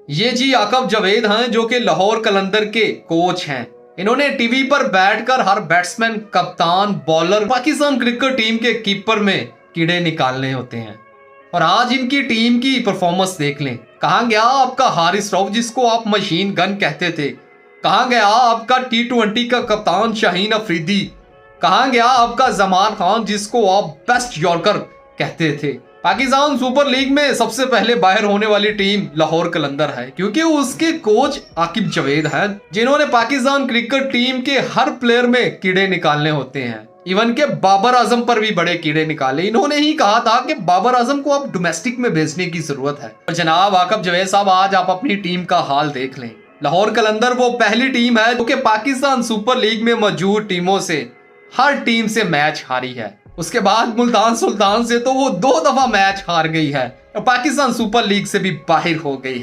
ये जी आकब जावेद हैं जो कि लाहौर कलंदर के कोच हैं। इन्होंने टीवी पर बैठकर हर बैट्समैन, कप्तान, बॉलर, पाकिस्तान क्रिकेट टीम के कीपर में कीड़े निकालने होते हैं। और आज इनकी टीम की परफॉर्मेंस देख लें। कहाँ गया आपका हारिस रऊफ जिसको आप मशीन गन कहते थे? कहाँ गया आपका T20 का कप्तान शाहीन अफरीदी? कहाँ गया आपका जमान खान जिसको आप बेस्ट यॉर्कर कहते थे? पाकिस्तान सुपर लीग में सबसे पहले बाहर होने वाली टीम लाहौर कलंदर है क्योंकि उसके कोच आकिब जावेद हैं जिन्होंने पाकिस्तान क्रिकेट टीम के हर प्लेयर में कीड़े निकालने होते हैं। इवन के बाबर आजम पर भी बड़े कीड़े निकाले। इन्होंने ही कहा था कि बाबर आजम को अब डोमेस्टिक में भेजने की जरूरत है। और जनाब आकिब जावेद साहब, आज आप अपनी टीम का हाल देख लें। लाहौर कलंदर वो पहली टीम है जो कि पाकिस्तान सुपर लीग में मौजूद टीमों से हर टीम से मैच हारी है। उसके बाद मुल्तान सुल्तान से तो वो 2 दफा मैच हार गई है और पाकिस्तान सुपर लीग से भी बाहर हो गई है।